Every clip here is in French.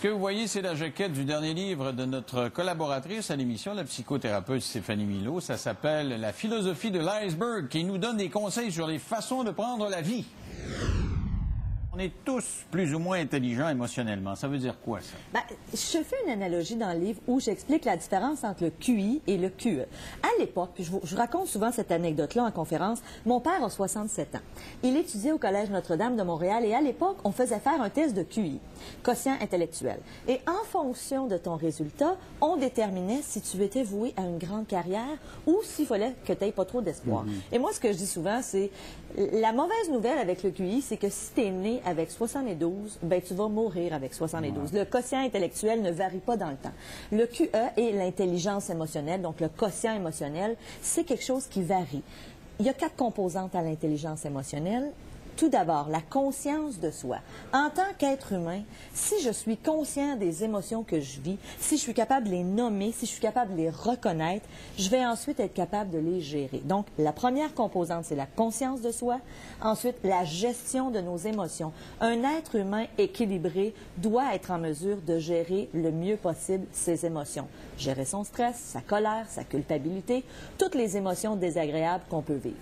que vous voyez, c'est la jaquette du dernier livre de notre collaboratrice à l'émission, la psychothérapeute Stéphanie Millaud. Ça s'appelle « La philosophie de l'iceberg » qui nous donne des conseils sur les façons de prendre la vie. On est tous plus ou moins intelligents émotionnellement. Ça veut dire quoi, ça? Bien, je fais une analogie dans le livre où j'explique la différence entre le QI et le QE. À l'époque, puis je raconte souvent cette anecdote-là en conférence, mon père a 67 ans. Il étudiait au Collège Notre-Dame de Montréal et à l'époque, on faisait faire un test de QI, quotient intellectuel. Et en fonction de ton résultat, on déterminait si tu étais voué à une grande carrière ou s'il fallait que tu n'aies pas trop d'espoir. Et moi, ce que je dis souvent, c'est la mauvaise nouvelle avec le QI, c'est que si tu es né avec 72, ben tu vas mourir avec 72. Le quotient intellectuel ne varie pas dans le temps. Le QE est l'intelligence émotionnelle, donc le quotient émotionnel, c'est quelque chose qui varie. Il y a 4 composantes à l'intelligence émotionnelle. Tout d'abord, la conscience de soi. En tant qu'être humain, si je suis conscient des émotions que je vis, si je suis capable de les nommer, si je suis capable de les reconnaître, je vais ensuite être capable de les gérer. Donc, la première composante, c'est la conscience de soi. Ensuite, la gestion de nos émotions. Un être humain équilibré doit être en mesure de gérer le mieux possible ses émotions. Gérer son stress, sa colère, sa culpabilité, toutes les émotions désagréables qu'on peut vivre.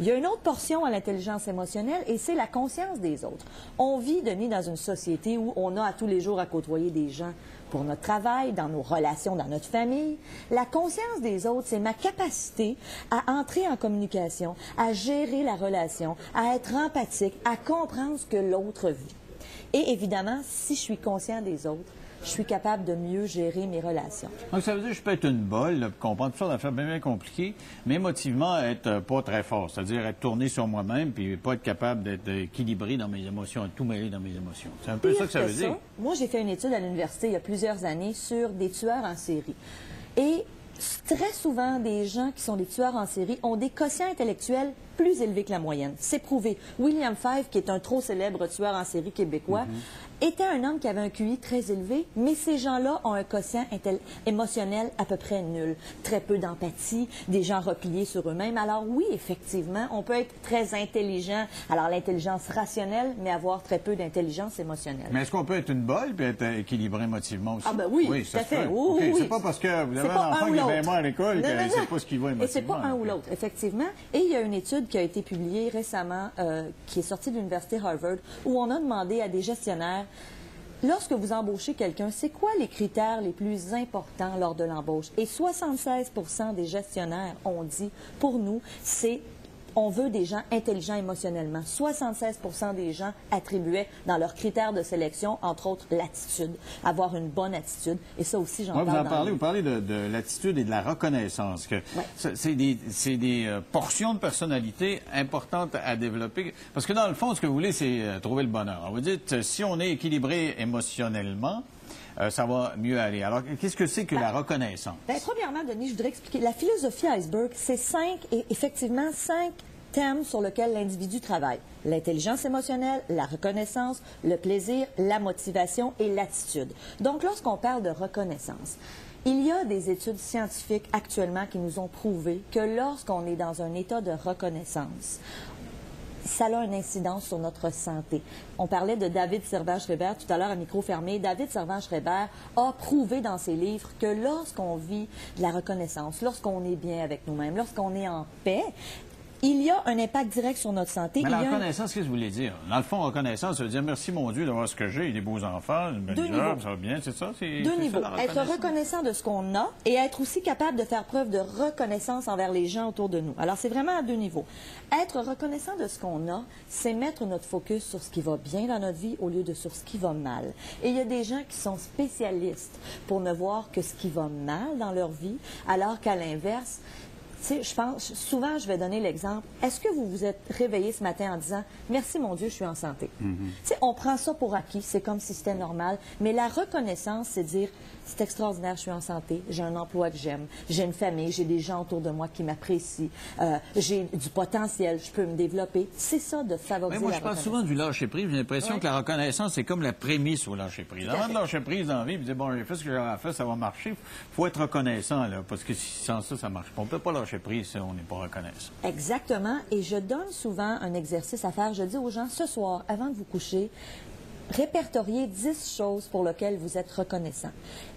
Il y a une autre portion à l'intelligence émotionnelle et c'est la conscience des autres. On vit, Denis, dans une société où on a à tous les jours à côtoyer des gens pour notre travail, dans nos relations, dans notre famille. La conscience des autres, c'est ma capacité à entrer en communication, à gérer la relation, à être empathique, à comprendre ce que l'autre vit. Et évidemment, si je suis conscient des autres, je suis capable de mieux gérer mes relations. Donc, ça veut dire que je peux être une bolle, là, comprendre tout ça d'affaires bien compliquées, mais émotivement, être pas très fort. C'est-à-dire être tourné sur moi-même, puis pas être capable d'être équilibré dans mes émotions, tout mêlé dans mes émotions. C'est un peu ça que ça veut dire. Moi, j'ai fait une étude à l'université il y a plusieurs années sur des tueurs en série. Et très souvent, des gens qui sont des tueurs en série ont des quotients intellectuels plus élevés que la moyenne. C'est prouvé. William Fife, qui est un trop célèbre tueur en série québécois, était un homme qui avait un QI très élevé, mais ces gens-là ont un quotient émotionnel à peu près nul. Très peu d'empathie, des gens repliés sur eux-mêmes. Alors oui, effectivement, on peut être très intelligent, alors l'intelligence rationnelle, mais avoir très peu d'intelligence émotionnelle. Mais est-ce qu'on peut être une bolle puis être équilibré émotivement aussi? Ah ben oui, tout à fait. Oui, c'est pas parce que vous avez un enfant qui est bien mort à l'école qu'il ne sait pas ce qu'il va émotivement. Et c'est pas un ou l'autre, effectivement. Et il y a une étude qui a été publiée récemment, qui est sortie de l'Université Harvard, où on a demandé à des gestionnaires, lorsque vous embauchez quelqu'un, c'est quoi les critères les plus importants lors de l'embauche? Et 76 des gestionnaires ont dit, pour nous, on veut des gens intelligents émotionnellement. 76 des gens attribuaient dans leurs critères de sélection, entre autres, l'attitude, avoir une bonne attitude. Et ça aussi, j'en parle. Vous parlez de l'attitude et de la reconnaissance. Que c'est des portions de personnalité importantes à développer. Parce que dans le fond, ce que vous voulez, c'est trouver le bonheur. Vous dites, si on est équilibré émotionnellement, ça va mieux aller. Alors, qu'est-ce que c'est que la reconnaissance? Bien, premièrement, Denis, je voudrais expliquer. La philosophie iceberg, c'est 5 thèmes sur lesquels l'individu travaille. L'intelligence émotionnelle, la reconnaissance, le plaisir, la motivation et l'attitude. Donc, lorsqu'on parle de reconnaissance, il y a des études scientifiques actuellement qui nous ont prouvé que lorsqu'on est dans un état de reconnaissance, ça a une incidence sur notre santé. On parlait de David Servan-Schreiber tout à l'heure à micro fermé. David Servan-Schreiber a prouvé dans ses livres que lorsqu'on vit de la reconnaissance, lorsqu'on est bien avec nous-mêmes, lorsqu'on est en paix, il y a un impact direct sur notre santé. Mais la reconnaissance, qu'est-ce que vous voulez dire? Dans le fond, reconnaissance, ça veut dire merci mon Dieu d'avoir ce que j'ai, des beaux enfants, une belle job, ça va bien, c'est ça? Deux niveaux. Être reconnaissant de ce qu'on a et être aussi capable de faire preuve de reconnaissance envers les gens autour de nous. Alors, c'est vraiment à 2 niveaux. Être reconnaissant de ce qu'on a, c'est mettre notre focus sur ce qui va bien dans notre vie au lieu de sur ce qui va mal. Et il y a des gens qui sont spécialistes pour ne voir que ce qui va mal dans leur vie, alors qu'à l'inverse, je pense, souvent, je vais donner l'exemple. Est-ce que vous vous êtes réveillé ce matin en disant « Merci, mon Dieu, je suis en santé ». On prend ça pour acquis, c'est comme si c'était normal. Mais la reconnaissance, c'est dire « C'est extraordinaire, je suis en santé, j'ai un emploi que j'aime, j'ai une famille, j'ai des gens autour de moi qui m'apprécient, j'ai du potentiel, je peux me développer ». C'est ça de favoriser la reconnaissance. Moi, je parle souvent du lâcher-prise. J'ai l'impression que la reconnaissance, c'est comme la prémisse au lâcher-prise. Avant de lâcher prise dans la vie, puis dire « Bon, j'ai fait ce que j'avais à faire, ça va marcher », il faut être reconnaissant, là, parce que sans ça, ça marche pas. On ne peut pas lâcher prise si on n'est pas reconnaissant. Exactement. Et je donne souvent un exercice à faire. Je dis aux gens, ce soir, avant de vous coucher, répertorier 10 choses pour lesquelles vous êtes reconnaissant.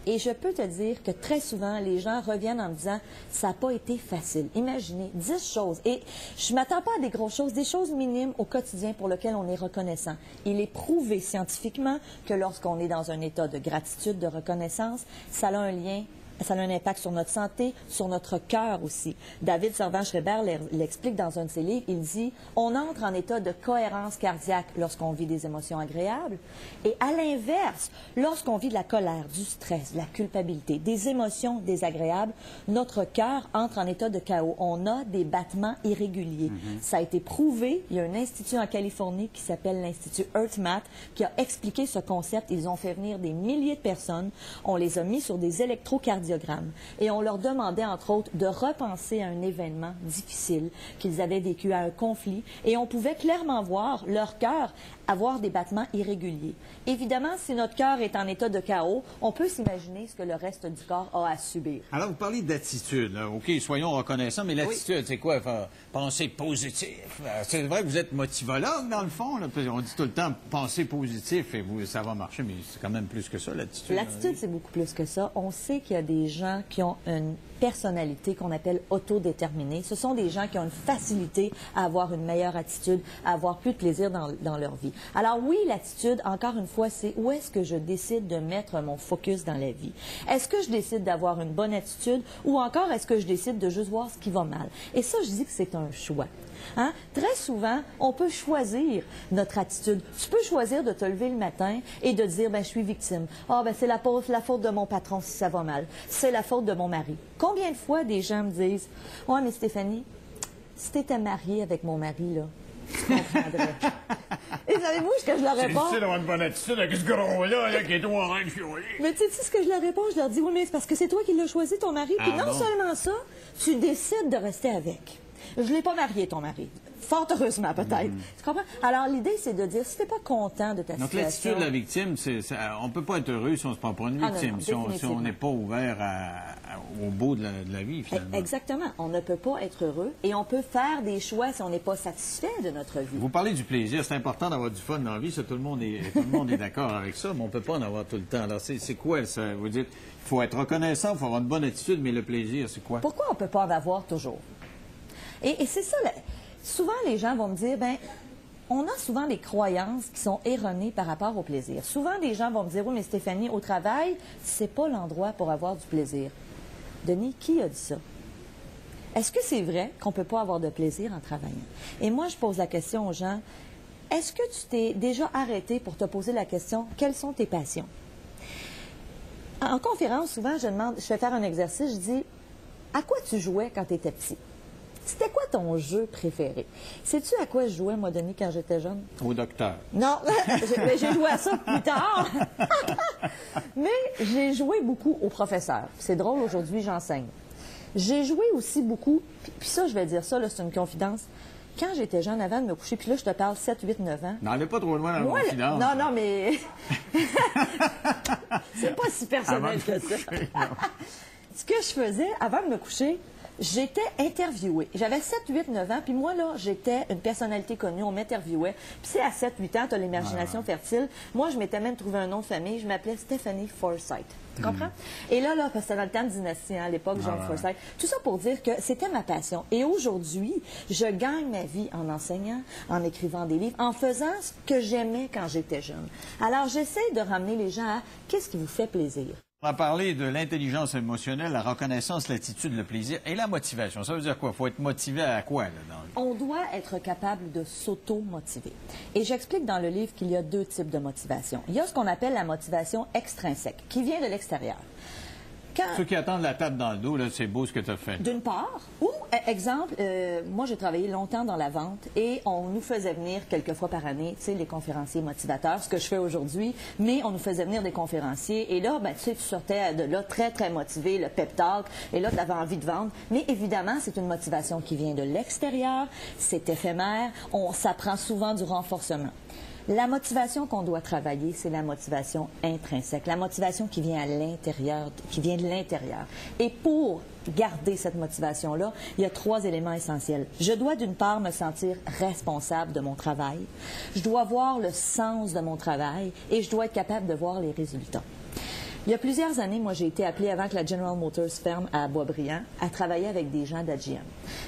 Et je peux te dire que très souvent, les gens reviennent en me disant « ça n'a pas été facile ». Imaginez, 10 choses. Et je ne m'attends pas à des grosses choses, des choses minimes au quotidien pour lesquelles on est reconnaissant. Il est prouvé scientifiquement que lorsqu'on est dans un état de gratitude, de reconnaissance, ça a un lien. Ça a un impact sur notre santé, sur notre cœur aussi. David Servan-Schreiber l'explique dans un de ses livres. Il dit « On entre en état de cohérence cardiaque lorsqu'on vit des émotions agréables. Et à l'inverse, lorsqu'on vit de la colère, du stress, de la culpabilité, des émotions désagréables, notre cœur entre en état de chaos. On a des battements irréguliers. Ça a été prouvé. Il y a un institut en Californie qui s'appelle l'Institut HeartMath qui a expliqué ce concept. Ils ont fait venir des milliers de personnes. On les a mis sur des électrocardiogramme. Et on leur demandait, entre autres, de repenser à un événement difficile qu'ils avaient vécu, à un conflit. Et on pouvait clairement voir leur cœur avoir des battements irréguliers. Évidemment, si notre cœur est en état de chaos, on peut s'imaginer ce que le reste du corps a à subir. Alors, vous parlez d'attitude. OK, soyons reconnaissants, mais l'attitude, c'est quoi? Penser positif. C'est vrai que vous êtes motivologue, dans le fond. Là. On dit tout le temps penser positif et ça va marcher, mais c'est quand même plus que ça, l'attitude. L'attitude, c'est beaucoup plus que ça. On sait qu'il y a des gens qui ont une personnalité qu'on appelle autodéterminée. Ce sont des gens qui ont une facilité à avoir une meilleure attitude, à avoir plus de plaisir dans leur vie. Alors oui, l'attitude, encore une fois, c'est où est-ce que je décide de mettre mon focus dans la vie? Est-ce que je décide d'avoir une bonne attitude ou encore est-ce que je décide de juste voir ce qui va mal? Et ça, je dis que c'est un choix. Hein? Très souvent, on peut choisir notre attitude. Tu peux choisir de te lever le matin et de dire, je suis victime. C'est la faute de mon patron si ça va mal. C'est la faute de mon mari. Combien de fois des gens me disent, ouais, mais Stéphanie, si tu étais mariée avec mon mari, là, tu comprendrais. Et savez-vous ce que je leur réponds? C'est difficile d'avoir une bonne attitude avec ce gros-là qui est tout en train de fioler. Mais tu sais ce que je leur réponds? Je leur dis, oui, mais c'est parce que c'est toi qui l'as choisi, ton mari. Puis non seulement ça, tu décides de rester avec. Je ne l'ai pas marié, ton mari. Fort heureusement, peut-être. Tu comprends? Alors, l'idée, c'est de dire, si tu n'es pas content de ta Donc, situation... l'attitude de la victime, on ne peut pas être heureux si on ne se prend pas une victime, si on n'est pas ouvert au beau de la vie, finalement. Exactement. On ne peut pas être heureux et on peut faire des choix si on n'est pas satisfait de notre vie. Vous parlez du plaisir. C'est important d'avoir du fun dans la vie. Ça, tout le monde est d'accord avec ça, mais on ne peut pas en avoir tout le temps. Alors, c'est quoi ça? Vous dites, il faut être reconnaissant, il faut avoir une bonne attitude, mais le plaisir, c'est quoi? Pourquoi on ne peut pas en avoir toujours? Et c'est ça, souvent les gens vont me dire, on a souvent des croyances qui sont erronées par rapport au plaisir. Souvent, des gens vont me dire, oui, mais Stéphanie, au travail, c'est pas l'endroit pour avoir du plaisir. Denis, qui a dit ça? Est-ce que c'est vrai qu'on ne peut pas avoir de plaisir en travaillant? Et moi, je pose la question aux gens, est-ce que tu t'es déjà arrêté pour te poser la question, quelles sont tes passions? En conférence, souvent, je fais faire un exercice, je dis, à quoi tu jouais quand tu étais petit? C'était quoi ton jeu préféré? Sais-tu à quoi je jouais, moi, Denis, quand j'étais jeune? Au docteur. Non, j'ai joué à ça plus tard. Mais j'ai joué beaucoup au professeur. C'est drôle, aujourd'hui, j'enseigne. J'ai joué aussi beaucoup, puis ça, je vais dire ça, c'est une confidence. Quand j'étais jeune, avant de me coucher, puis là, je te parle 7, 8, 9 ans. N'allez pas trop loin dans la confidence. Non, mais... c'est pas si personnel que ça. Ce que je faisais, avant de me coucher, j'étais interviewée. J'avais 7, 8, 9 ans, puis moi, là, j'étais une personnalité connue, on m'interviewait. Puis c'est à 7, 8 ans, tu as l'imagination fertile. Moi, je m'étais même trouvé un nom de famille, je m'appelais Stephanie Forsythe. Tu comprends? Et là, parce que c'était dans le temps de Dynastie, à l'époque, John Forsythe. Tout ça pour dire que c'était ma passion. Et aujourd'hui, je gagne ma vie en enseignant, en écrivant des livres, en faisant ce que j'aimais quand j'étais jeune. Alors, j'essaie de ramener les gens à qu'est-ce qui vous fait plaisir. On a parlé de l'intelligence émotionnelle, la reconnaissance, l'attitude, le plaisir et la motivation. Ça veut dire quoi? Il faut être motivé à quoi, là, dans le... On doit être capable de s'auto-motiver. Et j'explique dans le livre qu'il y a 2 types de motivation. Il y a ce qu'on appelle la motivation extrinsèque, qui vient de l'extérieur. Ceux qui attendent la tape dans le dos, là, c'est beau ce que tu as fait. D'une part, ou, exemple, moi, j'ai travaillé longtemps dans la vente et on nous faisait venir quelques fois par année, tu sais, les conférenciers motivateurs, ce que je fais aujourd'hui, mais on nous faisait venir des conférenciers et là, tu sais, tu sortais de là très, très motivé, le pep talk, et là, tu avais envie de vendre. Mais évidemment, c'est une motivation qui vient de l'extérieur, c'est éphémère, ça prend souvent du renforcement. La motivation qu'on doit travailler, c'est la motivation intrinsèque, la motivation qui vient à l'intérieur, qui vient de l'intérieur. Et pour garder cette motivation-là, il y a 3 éléments essentiels. Je dois d'une part me sentir responsable de mon travail, je dois voir le sens de mon travail et je dois être capable de voir les résultats. Il y a plusieurs années, moi, j'ai été appelée, avant que la General Motors ferme à Boisbriand, à travailler avec des gens d'AGM.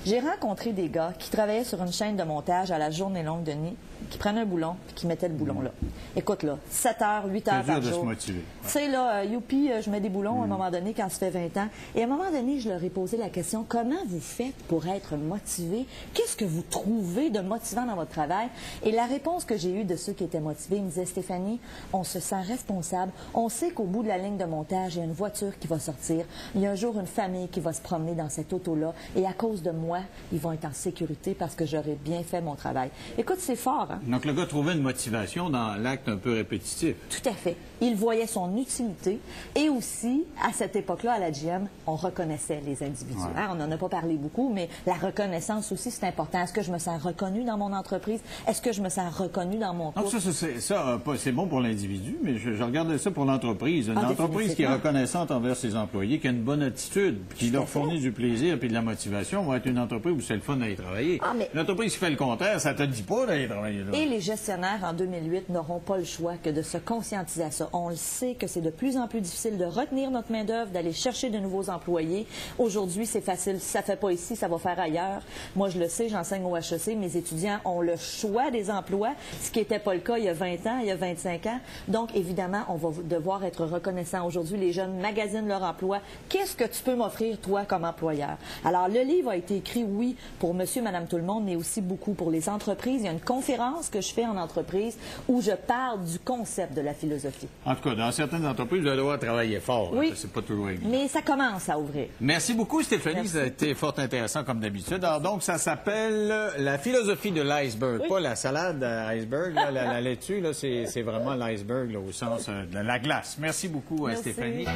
J'ai rencontré des gars qui travaillaient sur une chaîne de montage à la journée longue de nuit, qui prenaient un boulon puis qui mettaient le boulon là. Écoute, là, 7 heures, 8 heures par jour. C'est dur de se motiver. Tu sais, là, youpi, je mets des boulons à un moment donné quand ça fait 20 ans. Et à un moment donné, je leur ai posé la question, comment vous faites pour être motivé? Qu'est-ce que vous trouvez de motivant dans votre travail? Et la réponse que j'ai eue de ceux qui étaient motivés, ils me disaient, Stéphanie, on se sent responsable. On sait qu'au bout de la ligne de montage, il y a une voiture qui va sortir. Il y a un jour une famille qui va se promener dans cette auto-là. Et à cause de moi, ils vont être en sécurité parce que j'aurai bien fait mon travail. Écoute, c'est fort, hein? Donc, le gars trouvait une motivation dans l'acte un peu répétitif. Tout à fait. Il voyait son utilité. Et aussi, à cette époque-là, à la GM, on reconnaissait les individus. Ouais. Hein? On n'en a pas parlé beaucoup, mais la reconnaissance aussi, c'est important. Est-ce que je me sens reconnu dans mon entreprise? Est-ce que je me sens reconnu dans mon couple? Donc, c'est bon pour l'individu, mais je regardais ça pour l'entreprise. Une entreprise qui est reconnaissante envers ses employés, qui a une bonne attitude, qui leur fournit du plaisir et de la motivation, va être une entreprise où c'est le fun d'aller travailler. Une entreprise qui fait le contraire, ça te dit pas d'aller travailler là. Et les gestionnaires, en 2008, n'auront pas le choix que de se conscientiser à ça. On le sait que c'est de plus en plus difficile de retenir notre main-d'œuvre, d'aller chercher de nouveaux employés. Aujourd'hui, c'est facile. Si ça ne fait pas ici, ça va faire ailleurs. Moi, je le sais, j'enseigne au HEC. Mes étudiants ont le choix des emplois, ce qui n'était pas le cas il y a 20 ans, il y a 25 ans. Donc, évidemment, on va devoir être reconnaissant. Aujourd'hui, les jeunes magasinent leur emploi. Qu'est-ce que tu peux m'offrir, toi, comme employeur? Alors, le livre a été écrit, oui, pour monsieur, madame, tout le monde, mais aussi beaucoup pour les entreprises. Il y a une conférence que je fais en entreprise où je parle du concept de la philosophie. En tout cas, dans certaines entreprises, vous allez devoir travailler fort. Oui, c'est pas toujours évident. Mais ça commence à ouvrir. Merci beaucoup, Stéphanie. Merci. Ça a été fort intéressant, comme d'habitude. Alors, donc, ça s'appelle La philosophie de l'iceberg. Oui. Pas la salade iceberg, là, la laitue, là, c'est vraiment l'iceberg, au sens de la glace. Merci beaucoup, Merci. Stéphanie.